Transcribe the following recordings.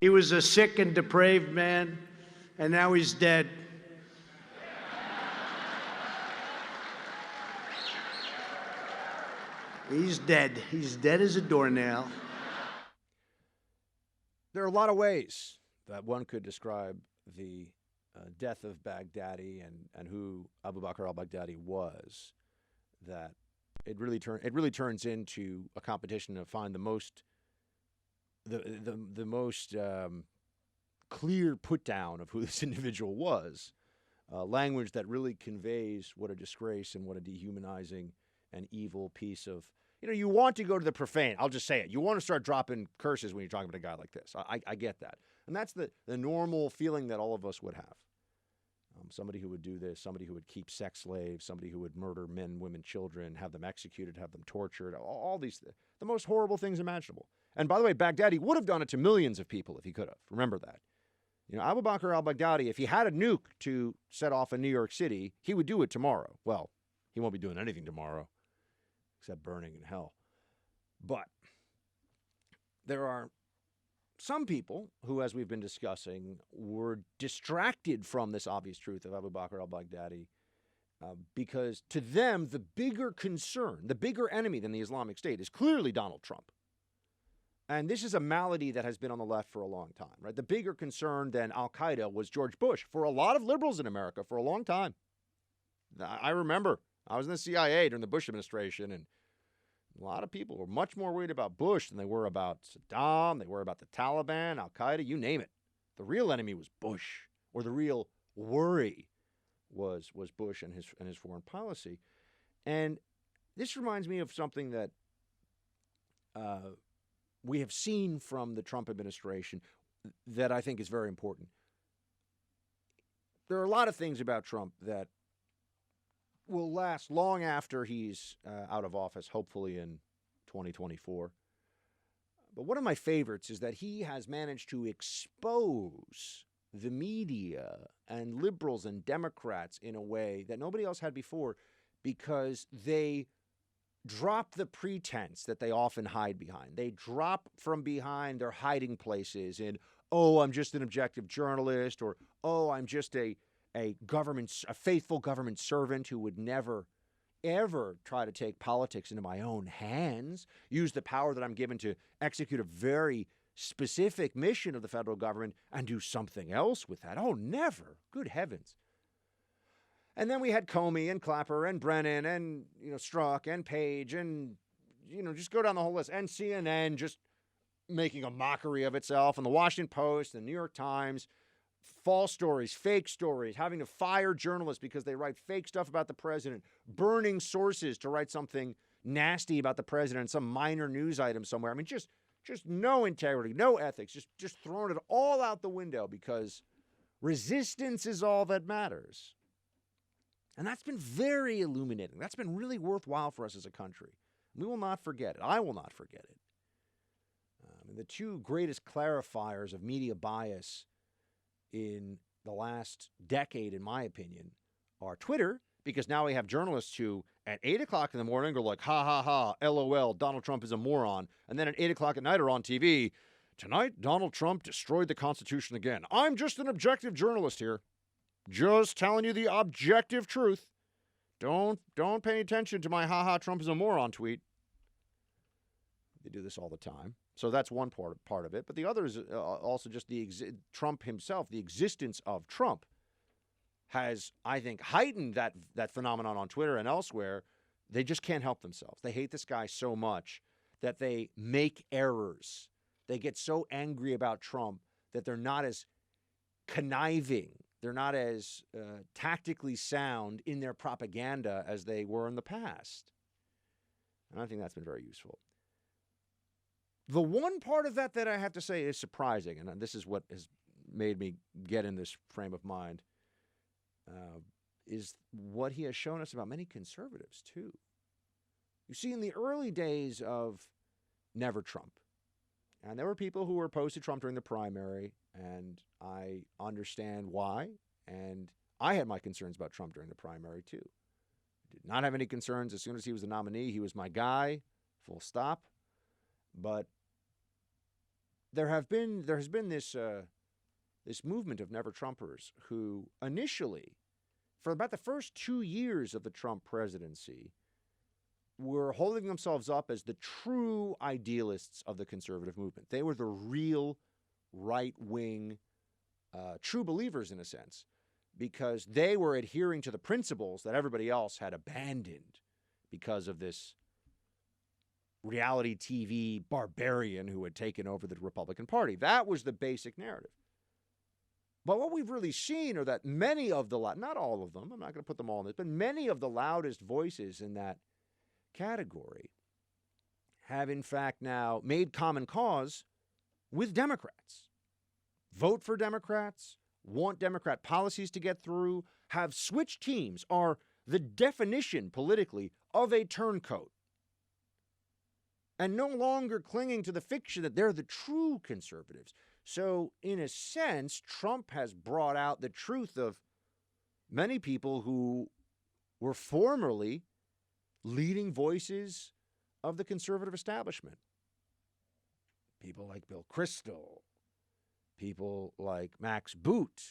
He was a sick and depraved man, and now he's dead. He's dead. He's dead as a doornail. There are a lot of ways that one could describe the death of Baghdadi and who Abu Bakr al-Baghdadi was. That it really turns into a competition to find the most clear put down of who this individual was. Language that really conveys what a disgrace and what a dehumanizing and evil piece of. You want to go to the profane. I'll just say it. You want to start dropping curses when you're talking about a guy like this. I get that. And that's the normal feeling that all of us would have. Somebody who would do this, somebody who would keep sex slaves, somebody who would murder men, women, children, have them executed, have them tortured, all these, the most horrible things imaginable. And by the way, Baghdadi would have done it to millions of people if he could have. Remember that. Abu Bakr al-Baghdadi, if he had a nuke to set off in New York City, he would do it tomorrow. Well, he won't be doing anything tomorrow except burning in hell. But there are some people who, as we've been discussing, were distracted from this obvious truth of Abu Bakr al-Baghdadi because to them, the bigger concern, the bigger enemy than the Islamic State is clearly Donald Trump. And this is a malady that has been on the left for a long time, right? The bigger concern than al-Qaeda was George Bush for a lot of liberals in America for a long time. I remember I was in the CIA during the Bush administration, and a lot of people were much more worried about Bush than they were about Saddam, they were about the Taliban, al-Qaeda, you name it. The real enemy was Bush, or the real worry was Bush and his foreign policy. And this reminds me of something that we have seen from the Trump administration that I think is very important. There are a lot of things about Trump that will last long after he's out of office, hopefully in 2024. But one of my favorites is that he has managed to expose the media and liberals and Democrats in a way that nobody else had before, because they drop the pretense that they often hide behind. They drop from behind their hiding places in, oh, I'm just an objective journalist, or, oh, I'm just a faithful government servant who would never, ever try to take politics into my own hands, use the power that I'm given to execute a very specific mission of the federal government and do something else with that. Oh, never. Good heavens. And then we had Comey and Clapper and Brennan and, Strzok and Page and, just go down the whole list. And CNN just making a mockery of itself, and the Washington Post and the New York Times, false stories, fake stories, having to fire journalists because they write fake stuff about the president, burning sources to write something nasty about the president, some minor news item somewhere. I mean, just no integrity, no ethics, just throwing it all out the window because resistance is all that matters. And that's been very illuminating. That's been really worthwhile for us as a country. We will not forget it. I will not forget it. The two greatest clarifiers of media bias in the last decade, in my opinion, are Twitter, because now we have journalists who at 8 o'clock in the morning go like, ha, ha, ha, LOL, Donald Trump is a moron. And then at 8 o'clock at night are on TV, tonight Donald Trump destroyed the Constitution again. I'm just an objective journalist here. Just telling you the objective truth. Don't pay attention to my ha-ha Trump is a moron tweet. They do this all the time. So that's one part of it. But the other is also just Trump himself. The existence of Trump has, I think, heightened that phenomenon on Twitter and elsewhere. They just can't help themselves. They hate this guy so much that they make errors. They get so angry about Trump that they're not as conniving. They're not as tactically sound in their propaganda as they were in the past. And I think that's been very useful. The one part of that I have to say is surprising, and this is what has made me get in this frame of mind, is what he has shown us about many conservatives, too. You see, in the early days of Never Trump, and there were people who were opposed to Trump during the primary, and I understand why, and I had my concerns about Trump during the primary, too. Did not have any concerns as soon as he was the nominee. He was my guy, full stop. But there has been this this movement of Never Trumpers who initially, for about the first 2 years of the Trump presidency, were holding themselves up as the true idealists of the conservative movement. They were the real right-wing, true believers in a sense, because they were adhering to the principles that everybody else had abandoned because of this reality TV barbarian who had taken over the Republican Party. That was the basic narrative. But what we've really seen are that many of the, not all of them, I'm not going to put them all in this, but many of the loudest voices in that category have in fact now made common cause with Democrats. Vote for Democrats, want Democrat policies to get through, have switched teams, are the definition politically of a turncoat. And no longer clinging to the fiction that they're the true conservatives. So, in a sense, Trump has brought out the truth of many people who were formerly leading voices of the conservative establishment. People like Bill Kristol, people like Max Boot,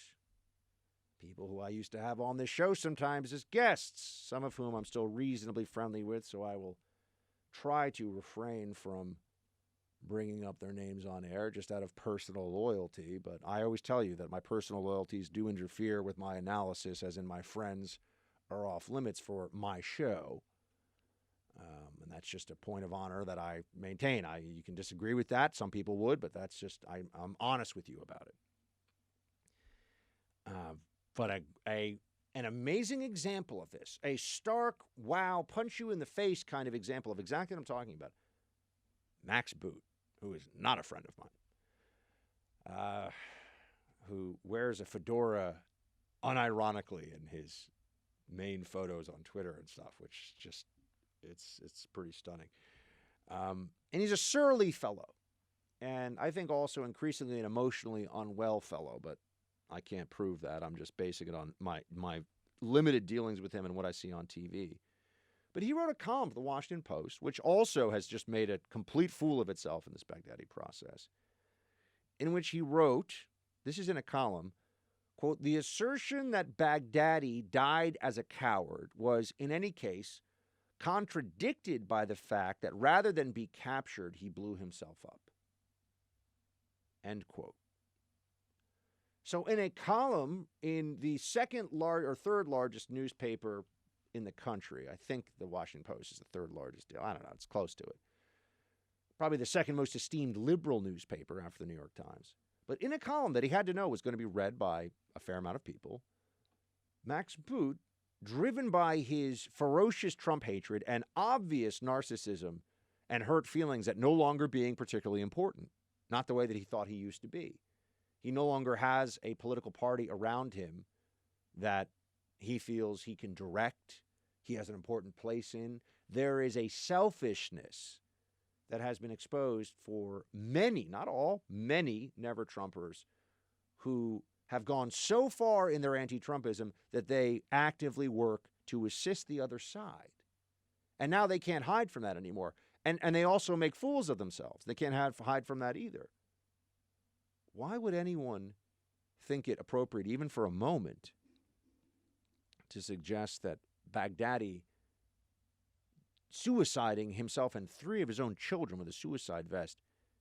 people who I used to have on this show sometimes as guests, some of whom I'm still reasonably friendly with, so I will try to refrain from bringing up their names on air just out of personal loyalty. But I always tell you that my personal loyalties do interfere with my analysis, as in my friends are off limits for my show. And that's just a point of honor that I maintain. You can disagree with that. Some people would, but that's just, I'm honest with you about it. But an amazing example of this, a stark, wow, punch you in the face kind of example of exactly what I'm talking about. Max Boot, who is not a friend of mine, who wears a fedora unironically in his main photos on Twitter and stuff, which just, it's pretty stunning. And he's a surly fellow, and I think also increasingly an emotionally unwell fellow, but I can't prove that. I'm just basing it on my limited dealings with him and what I see on TV. But he wrote a column for the Washington Post, which also has just made a complete fool of itself in this Baghdadi process, in which he wrote, this is in a column, quote, "The assertion that Baghdadi died as a coward was, in any case, contradicted by the fact that rather than be captured, he blew himself up." End quote. So in a column in the third largest newspaper in the country, I think the Washington Post is the third largest deal. I don't know. It's close to it. Probably the second most esteemed liberal newspaper after the New York Times. But in a column that he had to know was going to be read by a fair amount of people, Max Boot, driven by his ferocious Trump hatred and obvious narcissism and hurt feelings at no longer being particularly important, not the way that he thought he used to be. He no longer has a political party around him that he feels he can direct, he has an important place in. There is a selfishness that has been exposed for many, not all, many Never Trumpers who have gone so far in their anti-Trumpism that they actively work to assist the other side. And now they can't hide from that anymore. And they also make fools of themselves. They can't hide from that either. Why would anyone think it appropriate, even for a moment, to suggest that Baghdadi suiciding himself and 3 of his own children with a suicide vest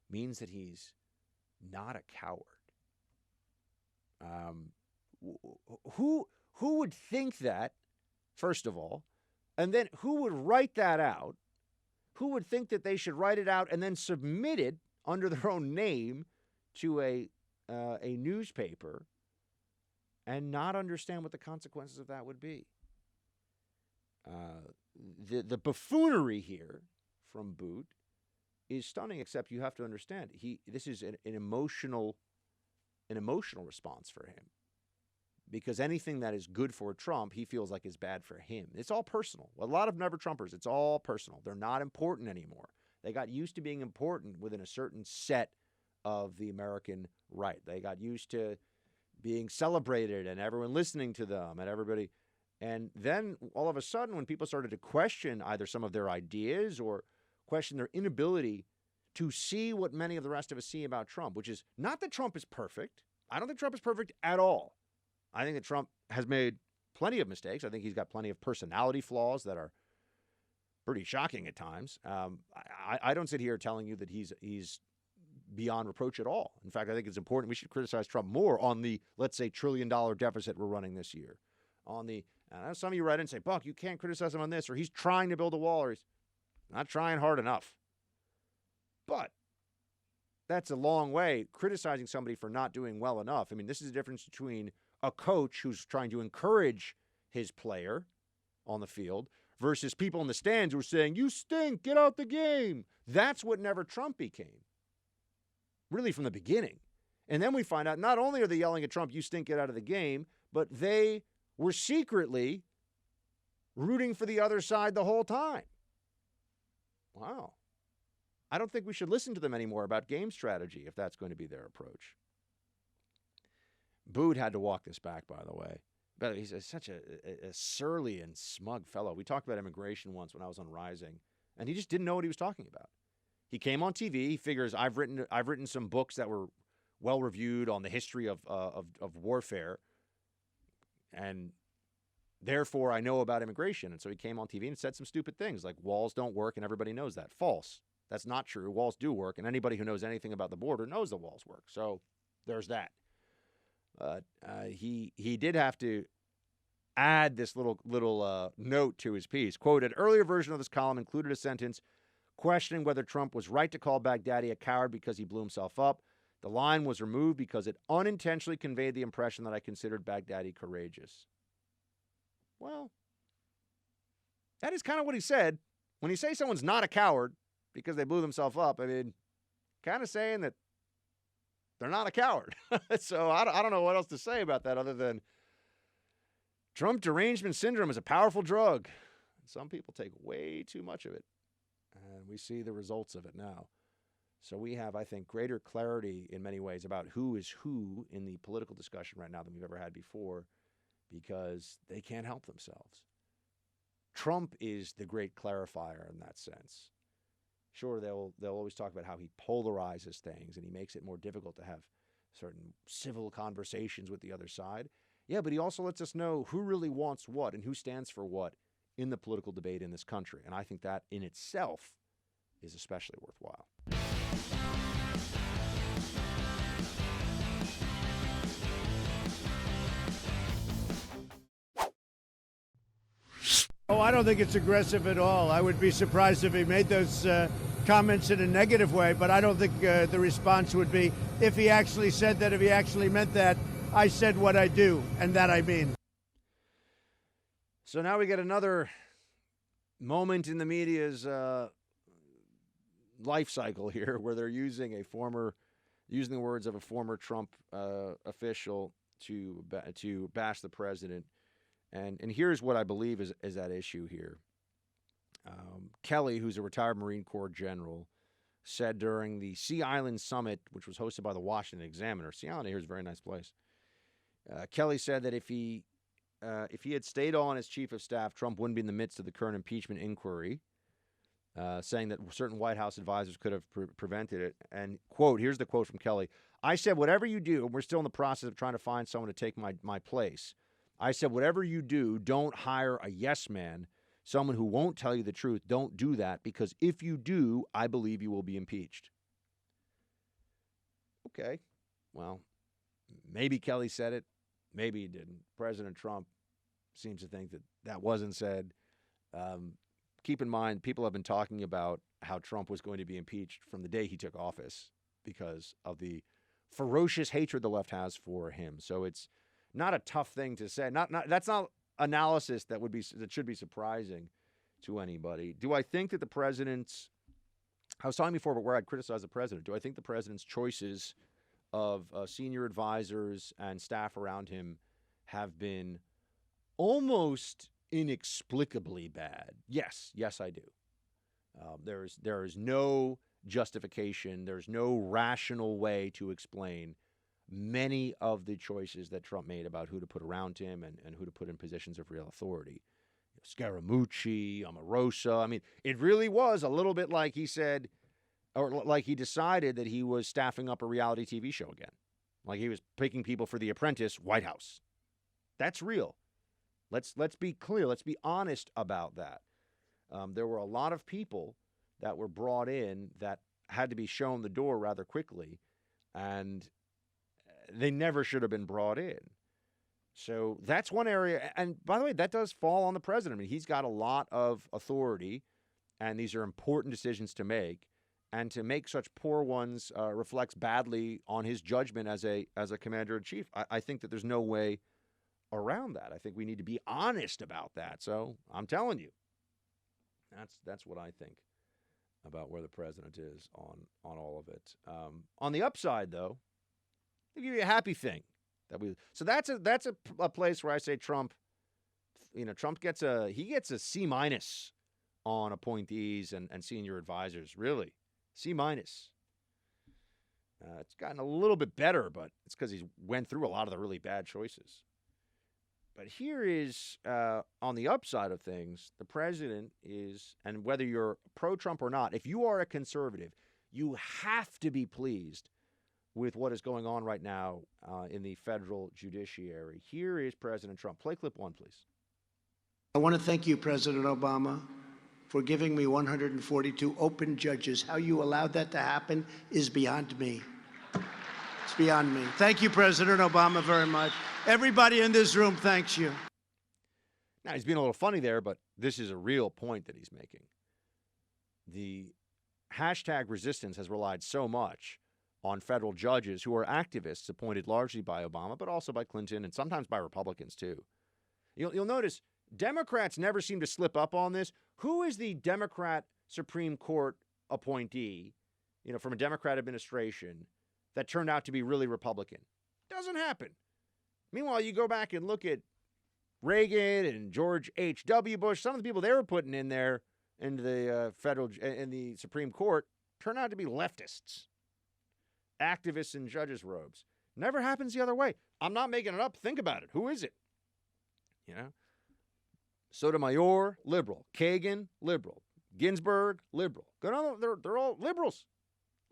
means that he's not a coward? Who would think that, first of all, and then who would write that out? Who would think that they should write it out and then submit it under their own name to a newspaper and not understand what the consequences of that would be? The buffoonery here from Boot is stunning, except you have to understand this is an emotional response for him, because anything that is good for Trump he feels like is bad for him. It's all personal. A lot of Never Trumpers, it's all personal. They're not important anymore. They got used to being important within a certain set of the American right. They got used to being celebrated and everyone listening to them and everybody. And then all of a sudden, when people started to question either some of their ideas or question their inability to see what many of the rest of us see about Trump, which is not that Trump is perfect. I don't think Trump is perfect at all. I think that Trump has made plenty of mistakes. I think he's got plenty of personality flaws that are pretty shocking at times. I don't sit here telling you that he's beyond reproach at all. In fact, I think it's important we should criticize Trump more on the, let's say, $1 trillion deficit we're running this year. On the, some of you write in and say, Buck, you can't criticize him on this, or he's trying to build a wall, or he's not trying hard enough. But that's a long way, criticizing somebody for not doing well enough. I mean, this is the difference between a coach who's trying to encourage his player on the field versus people in the stands who are saying, you stink, get out the game. That's what never Trump became, really from the beginning. And then we find out not only are they yelling at Trump, you stink, get out of the game, but they were secretly rooting for the other side the whole time. Wow. I don't think we should listen to them anymore about game strategy if that's going to be their approach. Bood had to walk this back, by the way. But he's such a surly and smug fellow. We talked about immigration once when I was on Rising, and he just didn't know what he was talking about. He came on TV. He figures I've written some books that were well reviewed on the history of warfare, and therefore I know about immigration. And so he came on TV and said some stupid things like walls don't work, and everybody knows that. False. That's not true. Walls do work, and anybody who knows anything about the border knows the walls work. So there's that. He did have to add this little note to his piece. Quote, an earlier version of this column included a sentence questioning whether Trump was right to call Baghdadi a coward because he blew himself up. The line was removed because it unintentionally conveyed the impression that I considered Baghdadi courageous. Well, that is kind of what he said. When you say someone's not a coward because they blew themselves up, I mean, kind of saying that they're not a coward. So I don't know what else to say about that other than Trump derangement syndrome is a powerful drug. Some people take way too much of it, and we see the results of it now. So we have, I think, greater clarity in many ways about who is who in the political discussion right now than we've ever had before, because they can't help themselves. Trump is the great clarifier in that sense. Sure, they'll always talk about how he polarizes things and he makes it more difficult to have certain civil conversations with the other side. Yeah, but he also lets us know who really wants what and who stands for what in the political debate in this country. And I think that in itself is especially worthwhile. Oh, I don't think it's aggressive at all. I would be surprised if he made those comments in a negative way, but I don't think the response would be, if he actually said that, if he actually meant that, I said what I do, and that I mean. So now we get another moment in the media's life cycle here where they're using the words of a former Trump official to bash the president. And here's what I believe is at issue here. Kelly, who's a retired Marine Corps general, said during the Sea Island Summit, which was hosted by the Washington Examiner. Sea Island here is a very nice place. Kelly said that if he had stayed on as chief of staff, Trump wouldn't be in the midst of the current impeachment inquiry, saying that certain White House advisors could have prevented it. And, quote, here's the quote from Kelly. I said, whatever you do, and we're still in the process of trying to find someone to take my place. I said, whatever you do, don't hire a yes man, someone who won't tell you the truth. Don't do that, because if you do, I believe you will be impeached. Okay, well, maybe Kelly said it. Maybe he didn't. President Trump seems to think that wasn't said. Keep in mind, people have been talking about how Trump was going to be impeached from the day he took office because of the ferocious hatred the left has for him. So it's not a tough thing to say. That's not analysis that should be surprising to anybody. Do I think that the president's, I was talking before about where I'd criticize the president. Do I think the president's choices of senior advisors and staff around him have been almost inexplicably bad? Yes, I do. There is no justification. There's no rational way to explain many of the choices that Trump made about who to put around him and who to put in positions of real authority. Scaramucci, Omarosa. I mean, it really was a little bit like he said, or like he decided that he was staffing up a reality TV show again. Like he was picking people for The Apprentice, White House. That's real. Let's be clear. Let's be honest about that. There were a lot of people that were brought in that had to be shown the door rather quickly, and they never should have been brought in. So that's one area. And by the way, that does fall on the president. I mean, he's got a lot of authority, and these are important decisions to make. And to make such poor ones reflects badly on his judgment as a commander-in-chief. I think that there's no way around that. I think we need to be honest about that. So I'm telling you, that's what I think about where the president is on all of it. On the upside, though, I'll give you a happy thing. So that's a place where I say Trump, Trump gets a C- on appointees and senior advisors. Really, C-. It's gotten a little bit better, but it's because he went through a lot of the really bad choices. But here is, on the upside of things, the president is, and whether you're pro-Trump or not, if you are a conservative, you have to be pleased with what is going on right now in the federal judiciary. Here is President Trump. Play clip 1, please. I want to thank you, President Obama, for giving me 142 open judges. How you allowed that to happen is beyond me. It's beyond me. Thank you, President Obama, very much. Everybody in this room thanks you. Now, he's being a little funny there, but this is a real point that he's making. The hashtag resistance has relied so much on federal judges who are activists appointed largely by Obama, but also by Clinton and sometimes by Republicans, too. You'll notice Democrats never seem to slip up on this. Who is the Democrat Supreme Court appointee, from a Democrat administration that turned out to be really Republican? Doesn't happen. Meanwhile, you go back and look at Reagan and George H.W. Bush. Some of the people they were putting in there in the Supreme Court turned out to be leftists, activists in judges' robes. Never happens the other way. I'm not making it up. Think about it. Who is it? Sotomayor, liberal. Kagan, liberal. Ginsburg, liberal. They're all liberals.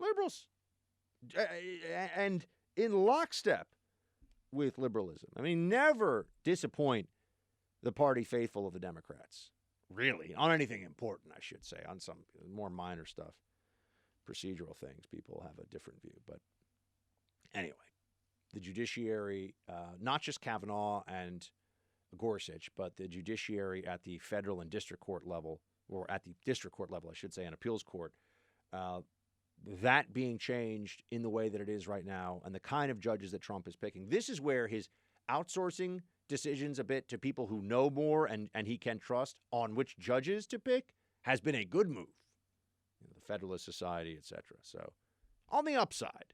Liberals. And in lockstep with liberalism. I mean, never disappoint the party faithful of the Democrats. Really. On anything important, I should say. On some more minor stuff. Procedural things, people have a different view. But anyway, the judiciary, not just Kavanaugh and Gorsuch, but the judiciary at the federal and district court level, or at the district court level, I should say, and appeals court, that being changed in the way that it is right now and the kind of judges that Trump is picking. This is where his outsourcing decisions a bit to people who know more and he can trust on which judges to pick has been a good move. The Federalist Society, etc. So, on the upside,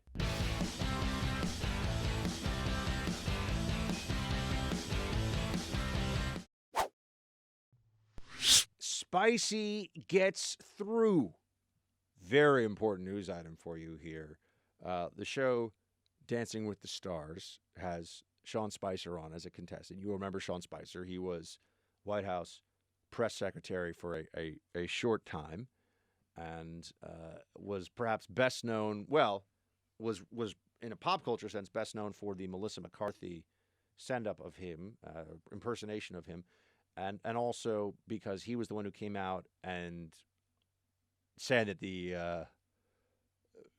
Spicy gets through. Very important news item for you here. The show Dancing with the Stars has Sean Spicer on as a contestant. You remember Sean Spicer. He was White House press secretary for a short time and was perhaps best known, was in a pop culture sense best known for the Melissa McCarthy send-up of him, impersonation of him, and also because he was the one who came out and said that the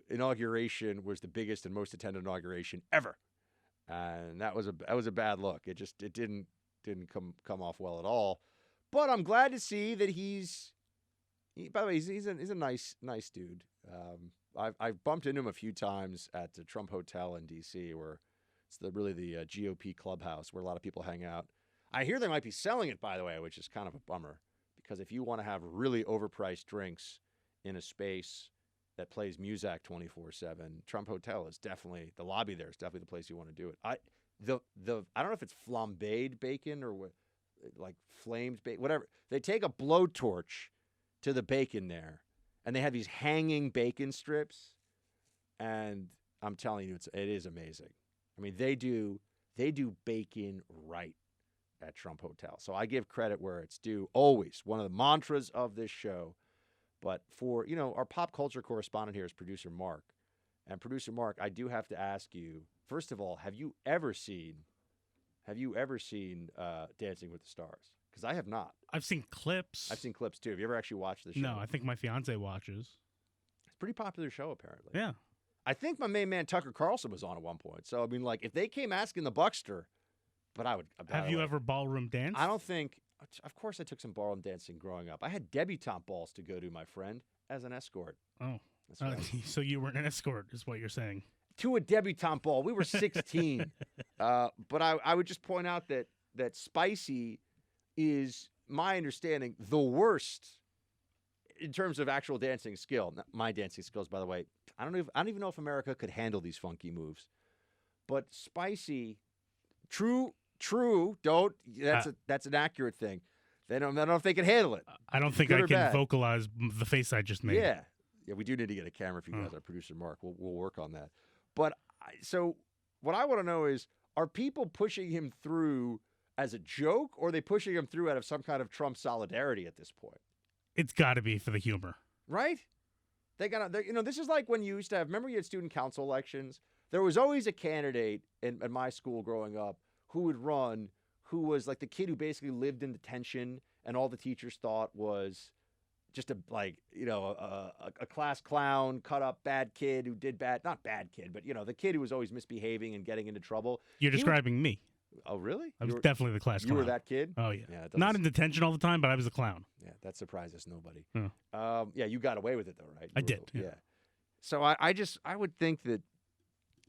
inauguration was the biggest and most attended inauguration ever, and that was a bad look. It didn't come off well at all. But I'm glad to see that by the way, he's a nice dude. I've bumped into him a few times at the Trump Hotel in D.C., where it's really the GOP clubhouse where a lot of people hang out. I hear they might be selling it, by the way, which is kind of a bummer, because if you want to have really overpriced drinks in a space that plays Muzak 24/7, Trump Hotel is definitely, the lobby there is definitely the place you want to do it. I don't know if it's flambéed bacon or what, like flamed bacon, whatever. They take a blowtorch to the bacon there, and they have these hanging bacon strips, and I'm telling you, it is amazing. I mean, they do bacon right at Trump Hotel. So I give credit where it's due. Always one of the mantras of this show, But for, our pop culture correspondent here is producer Mark. And producer Mark, I do have to ask you, first of all, have you ever seen Dancing with the Stars? Because I have not. I've seen clips. I've seen clips too. Have you ever actually watched the show? No, I think my fiance watches. It's a pretty popular show, apparently. Yeah. I think my main man Tucker Carlson was on at one point. So, I mean, like, if they came asking the Buckster, but I would. Have you ever ballroom danced? I don't think. Of course, I took some ballroom dancing growing up. I had debutante balls to go to, my friend, as an escort. Oh. That's right. So you were an escort, is what you're saying. To a debutante ball. We were 16. But I would just point out that Spicy is, my understanding, the worst in terms of actual dancing skill. Not my dancing skills, by the way. I don't even know if America could handle these funky moves. But Spicy, true. That's an accurate thing. I don't know if they can handle it. I don't think I can vocalize the face I just made. Yeah, we do need to get a camera for you guys. Our producer Mark, we'll work on that. But so what I want to know is, are people pushing him through as a joke, or are they pushing him through out of some kind of Trump solidarity at this point? It's got to be for the humor, right? This is like when you used to have. Remember, you had student council elections. There was always a candidate in my school growing up who would run, who was like the kid who basically lived in detention, and all the teachers thought was just a class clown, cut up bad kid who did bad, not bad kid, but the kid who was always misbehaving and getting into trouble. You're describing me. Oh, really? I was definitely the class clown. You were that kid? Oh, yeah. Not in detention all the time, but I was a clown. Yeah, that surprises nobody. Yeah. You got away with it, though, right? I did. Yeah. So I would think that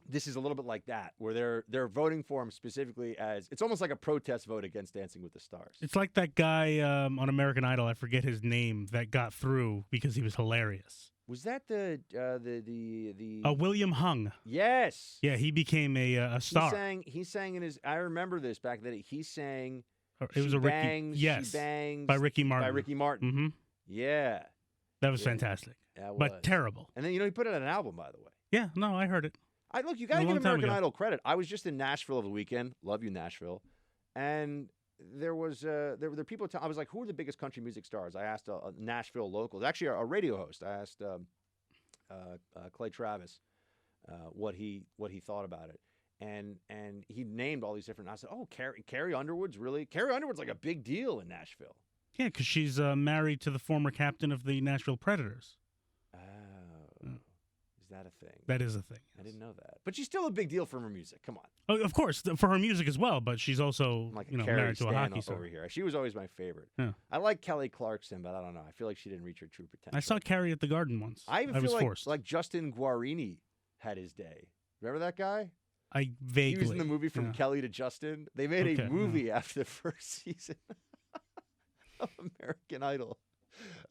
this is a little bit like that, where they're voting for him specifically as, it's almost like a protest vote against Dancing with the Stars. It's like that guy on American Idol, I forget his name, that got through because he was hilarious. Was that the William Hung? Yes. Yeah, he became a star. He sang in his. I remember this back then. He sang. It was Bangs, yes, She Bangs by Ricky Martin. By Ricky Martin. Mm-hmm. Yeah. That was fantastic. But terrible. And then he put it on an album, by the way. Yeah. No, I heard it. Look, you got to give American Idol credit. I was just in Nashville over the weekend. Love you, Nashville. And there were people. I was like, who are the biggest country music stars? I asked a Nashville local, actually a radio host. I asked Clay Travis what he thought about it, and he named all these different. I said, oh, Carrie Underwood's really. Carrie Underwood's like a big deal in Nashville. Yeah, because she's married to the former captain of the Nashville Predators. Is that a thing? That is a thing. Yes. I didn't know that. But she's still a big deal for her music. Come on. Oh, of course, for her music as well. But she's also married to a hockey star over here. She was always my favorite. Yeah. I like Kelly Clarkson, but I don't know. I feel like she didn't reach her true potential. I saw Carrie at the Garden once. I even feel forced. like Justin Guarini had his day. Remember that guy? I vaguely. He was in the movie From Kelly to Justin. They made a movie after the first season of American Idol.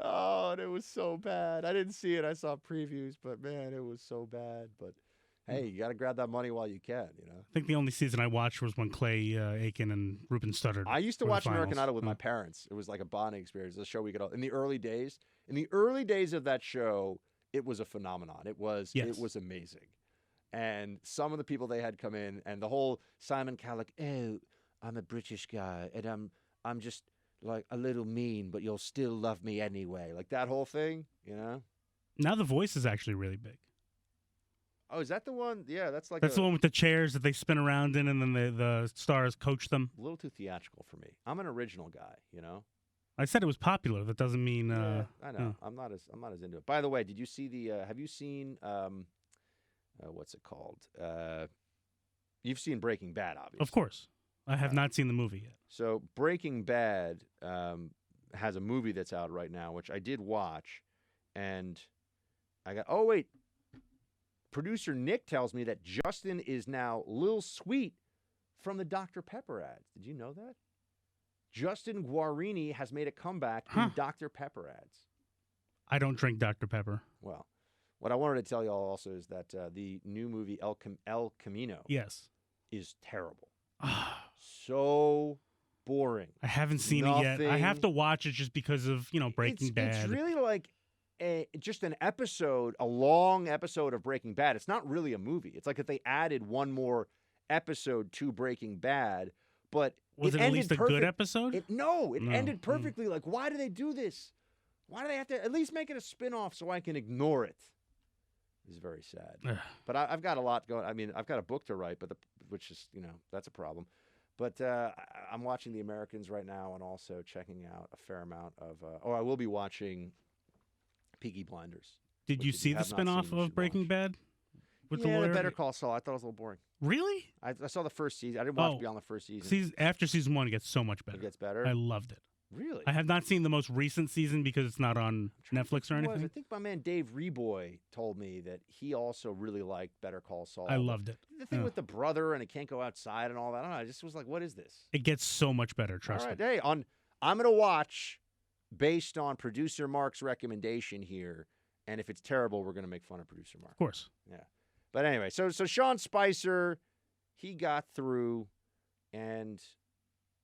Oh, and it was so bad. I didn't see it. I saw previews, but man, it was so bad. But hey, you got to grab that money while you can, I think the only season I watched was when Clay Aiken and Ruben Studdard. I used to watch American Idol with my parents. It was like a bonding experience. The show we could all, in the early days of that show, it was a phenomenon. It was amazing. And some of the people they had come in, and the whole Simon Cowell, oh, I'm a British guy, and I'm just like a little mean, but you'll still love me anyway. Like that whole thing, Now The Voice is actually really big. Oh, is that the one? Yeah, that's the one with the chairs that they spin around in, and then the stars coach them. A little too theatrical for me. I'm an original guy, I said it was popular. That doesn't mean. Yeah, I know. I'm not as into it. By the way, did you see the? Have you seen? What's it called? You've seen Breaking Bad, obviously. Of course. I have not seen the movie yet. So Breaking Bad has a movie that's out right now, which I did watch, and I got. Oh wait, producer Nick tells me that Justin is now Lil Sweet from the Dr. Pepper ads. Did you know that? Justin Guarini has made a comeback in Dr. Pepper ads. I don't drink Dr. Pepper. Well, what I wanted to tell you all also is that the new movie El Camino is terrible. So boring. I haven't seen it yet. I have to watch it just because of, Breaking Bad. It's really like just an episode, a long episode of Breaking Bad. It's not really a movie. It's like if they added one more episode to Breaking Bad, but was it at least a good episode? It ended perfectly. Like, why do they do this? Why do they have to at least make it a spinoff so I can ignore it? It's very sad. But I've got a lot going. I mean, I've got a book to write, which is, that's a problem. But I'm watching The Americans right now and also checking out a fair amount of. I will be watching Peaky Blinders. Did you see the spinoff of Breaking Bad? With the lawyer? Better Call Saul. I thought it was a little boring. Really? I saw the first season. I didn't watch beyond the first season. After season 1, it gets so much better. It gets better? I loved it. Really? I have not seen the most recent season because it's not on Netflix or anything. I think my man Dave Reboy told me that he also really liked Better Call Saul. I loved it. The thing with the brother and it can't go outside and all that. I don't know. I just was like, what is this? It gets so much better, trust me. Hey, I'm going to watch based on producer Mark's recommendation here. And if it's terrible, we're going to make fun of producer Mark. Of course. Yeah. But anyway, so Sean Spicer, he got through, and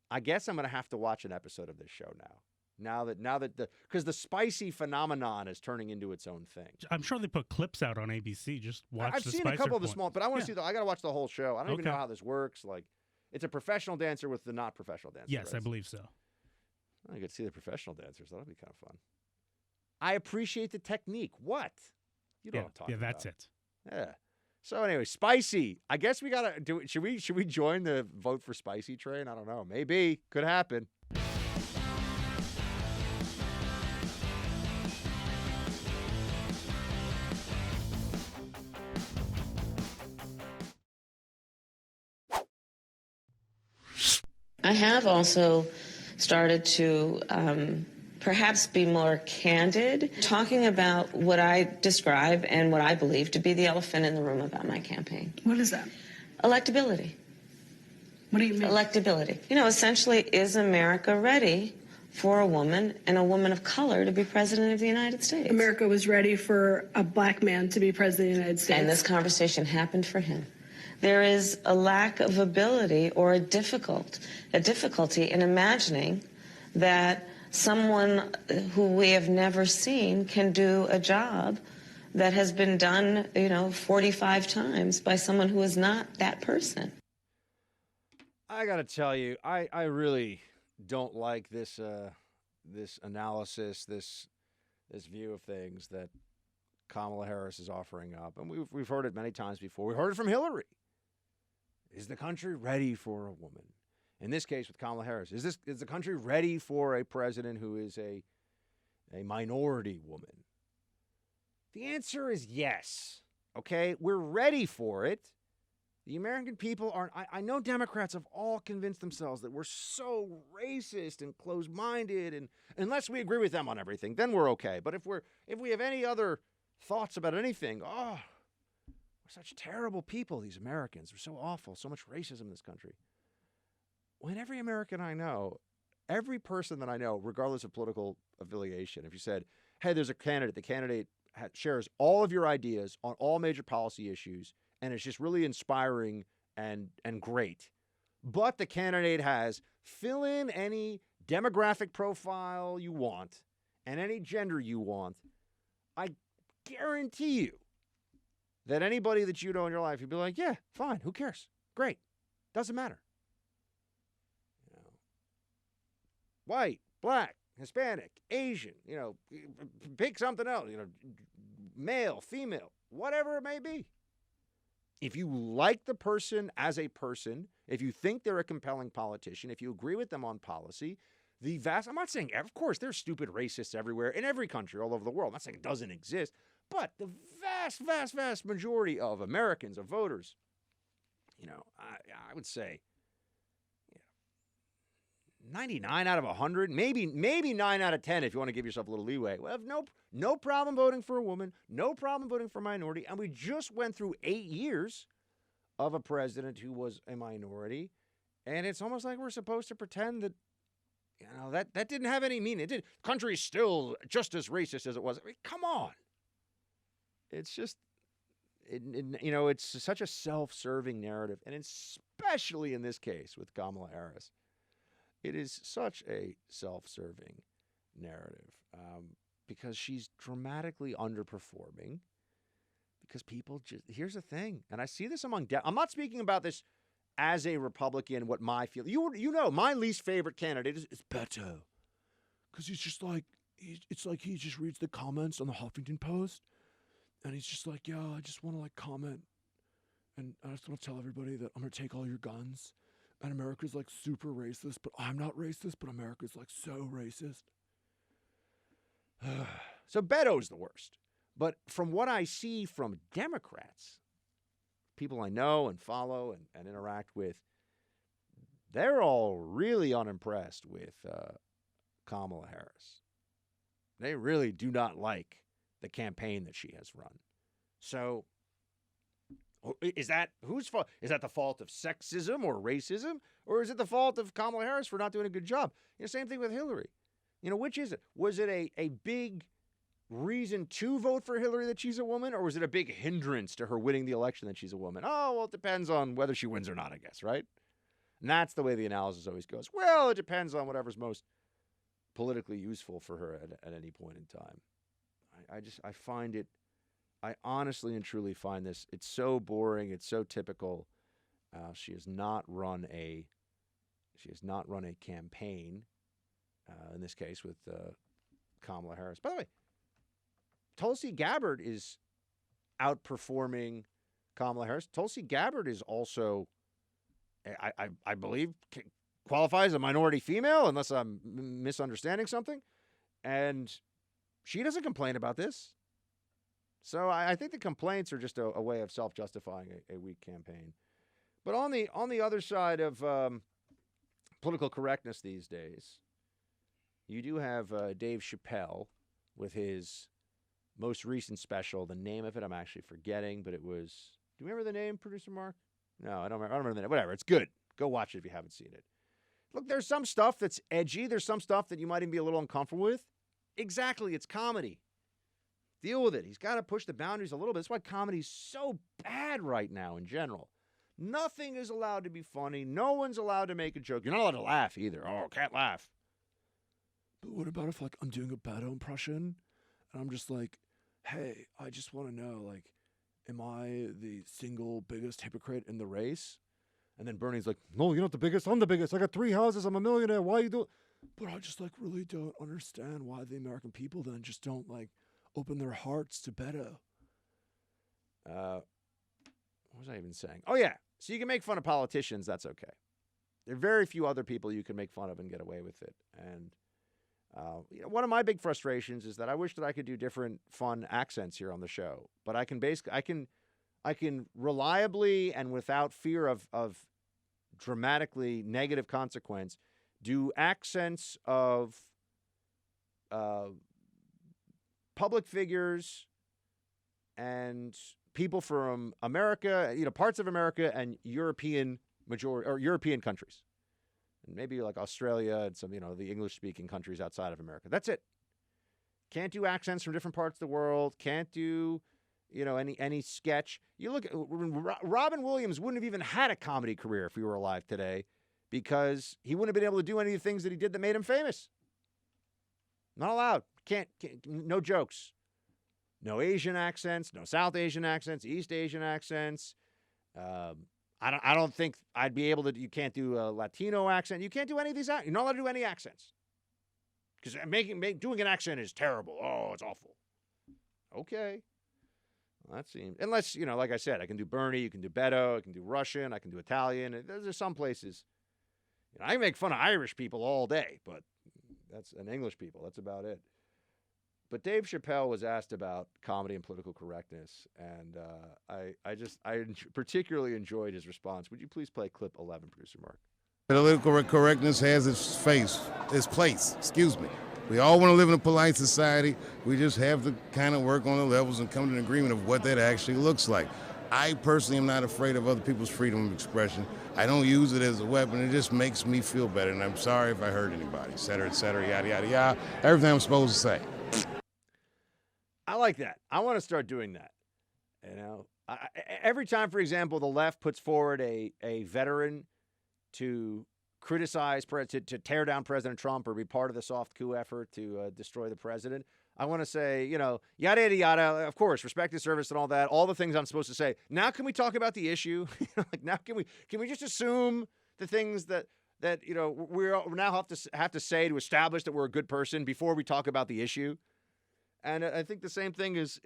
I guess I'm going to have to watch an episode of this show now. Now that because the spicy phenomenon is turning into its own thing. I'm sure they put clips out on ABC. Just watch. I've seen a couple of the small, but I want to see. I got to watch the whole show. I don't even know how this works. Like, it's a professional dancer with the not professional dancer. Yes, right? I believe so. I get to see the professional dancers. That'll be kind of fun. I appreciate the technique. What? You know what I'm talking about. Yeah, that's it. Yeah. So anyway, spicy. I guess we gotta do it. Should we join the vote for spicy train? I don't know. Maybe. Could happen. I have also started to perhaps be more candid, talking about what I describe and what I believe to be the elephant in the room about my campaign. What is that? Electability. What do you mean? Electability. Essentially, is America ready for a woman and a woman of color to be president of the United States? America was ready for a black man to be president of the United States. And this conversation happened for him. There is a lack of ability or a difficulty in imagining that someone who we have never seen can do a job that has been done, 45 times by someone who is not that person. I got to tell you, I really don't like this this analysis, this view of things that Kamala Harris is offering up. And we've heard it many times before. We heard it from Hillary. Is the country ready for a woman? In this case, with Kamala Harris, is the country ready for a president who is a minority woman? The answer is yes. Okay, we're ready for it. The American people aren't. I know Democrats have all convinced themselves that we're so racist and closed-minded, and unless we agree with them on everything, then we're okay. But if we have any other thoughts about anything, we're such terrible people, these Americans. We're so awful, so much racism in this country. When every American I know, every person that I know, regardless of political affiliation, if you said, hey, there's a candidate, the candidate shares all of your ideas on all major policy issues, and it's just really inspiring and great. But the candidate has fill in any demographic profile you want and any gender you want, I guarantee you that anybody that you know in your life, you'd be like, yeah, fine, who cares? Great. Doesn't matter. White, black, Hispanic, Asian, pick something else, male, female, whatever it may be. If you like the person as a person, if you think they're a compelling politician, if you agree with them on policy, I'm not saying, of course, there's stupid racists everywhere in every country all over the world. I'm not saying it doesn't exist, but the vast, vast, vast majority of Americans, of voters, I would say 99 out of 100, maybe 9 out of 10 if you want to give yourself a little leeway. Well, no problem voting for a woman, no problem voting for a minority, and we just went through 8 years of a president who was a minority, and it's almost like we're supposed to pretend that that didn't have any meaning. The country's still just as racist as it was. I mean, come on. It's just, it's such a self-serving narrative, and especially in this case with Kamala Harris. It is such a self-serving narrative because she's dramatically underperforming because people here's the thing, and I see this among I'm not speaking about this as a Republican, what my feel. My least favorite candidate is Beto because he's just like it's like he just reads the comments on the Huffington Post, and he's just like, yeah, I just want to like comment, and I just want to tell everybody that I'm gonna take all your guns, and America's like super racist, but I'm not racist, but America's like so racist. So Beto's the worst. But from what I see from Democrats, people I know and follow and interact with, they're all really unimpressed with Kamala Harris. They really do not like the campaign that she has run. So is that whose fault? Is that the fault of sexism or racism? Or is it the fault of Kamala Harris for not doing a good job? Same thing with Hillary. Which is it? Was it a big reason to vote for Hillary that she's a woman, or was it a big hindrance to her winning the election that she's a woman? Oh, well, it depends on whether she wins or not, I guess, right? And that's the way the analysis always goes. Well, it depends on whatever's most politically useful for her at any point in time. I find it, I honestly and truly find this, it's so boring, it's so typical. She has not run a campaign, in this case with Kamala Harris. By the way, Tulsi Gabbard is outperforming Kamala Harris. Tulsi Gabbard is also, I believe, qualifies as a minority female, unless I'm misunderstanding something. And she doesn't complain about this. So I think the complaints are just a way of self-justifying a weak campaign. But on the other side of political correctness these days, you do have Dave Chappelle with his most recent special. The name of it I'm actually forgetting, but it was, do you remember the name, Producer Mark? No, I don't remember the name. Whatever, it's good. Go watch it if you haven't seen it. Look, there's some stuff that's edgy. There's some stuff that you might even be a little uncomfortable with. Exactly, it's comedy. Deal with it. He's got to push the boundaries a little bit. That's why comedy's so bad right now in general. Nothing is allowed to be funny. No one's allowed to make a joke. You're not allowed to laugh either. Oh, can't laugh. But what about if, like, I'm doing a Beto impression, and I'm just like, hey, I just want to know, like, am I the single biggest hypocrite in the race? And then Bernie's like, no, you're not the biggest. I'm the biggest. I got 3 houses. I'm a millionaire. Why you do? But I just, like, really don't understand why the American people then just don't, like, open their hearts to Beto. What was I even saying? Oh, yeah. So you can make fun of politicians. That's okay. There are very few other people you can make fun of and get away with it. And one of my big frustrations is that I wish that I could do different fun accents here on the show. But I can reliably and without fear of dramatically negative consequence do accents of public figures and people from America, parts of America and European countries. And maybe like Australia and some, the English-speaking countries outside of America. That's it. Can't do accents from different parts of the world. Can't do, any sketch. You look at Robin Williams wouldn't have even had a comedy career if he were alive today because he wouldn't have been able to do any of the things that he did that made him famous. Not allowed. Can't no jokes. No Asian accents, no South Asian accents, East Asian accents. I don't think I'd be able to. You can't do a Latino accent. You can't do any of these. You're not allowed to do any accents because doing an accent is terrible. Oh, it's awful. Okay, well, that seems unless like I said, I can do Bernie. You can do Beto. I can do Russian. I can do Italian. There's some places. I can make fun of Irish people all day, but and English people. That's about it. But Dave Chappelle was asked about comedy and political correctness, and I particularly enjoyed his response. Would you please play clip 11, Producer Mark? Political correctness has its place. Excuse me. We all want to live in a polite society. We just have to kind of work on the levels and come to an agreement of what that actually looks like. I personally am not afraid of other people's freedom of expression. I don't use it as a weapon. It just makes me feel better, and I'm sorry if I hurt anybody, et cetera, yada, yada, yada. Everything I'm supposed to say. I like that. I want to start doing that. Every time, for example, the left puts forward a veteran to criticize, to tear down President Trump or be part of the soft coup effort to destroy the president, I want to say, yada, yada, yada. Of course, respect his service and all that. All the things I'm supposed to say. Now, can we talk about the issue? Now, can we just assume the things that that we now have to say to establish that we're a good person before we talk about the issue. And I think the same thing is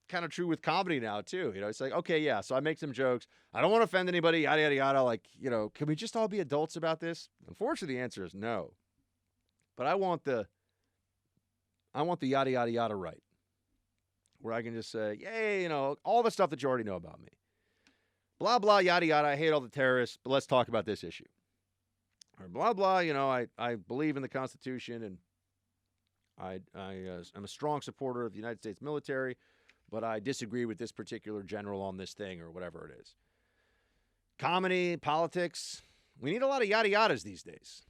kind of true with comedy now too. It's like, okay, yeah, so I make some jokes. I don't want to offend anybody, yada yada yada. Like, can we just all be adults about this? Unfortunately, the answer is no. But I want the yada yada yada right, where I can just say, yay, all the stuff that you already know about me. Blah blah yada yada. I hate all the terrorists, but let's talk about this issue. Or blah blah. I believe in the Constitution and I'm a strong supporter of the United States military, but I disagree with this particular general on this thing or whatever it is. Comedy, politics, we need a lot of yada yadas these days.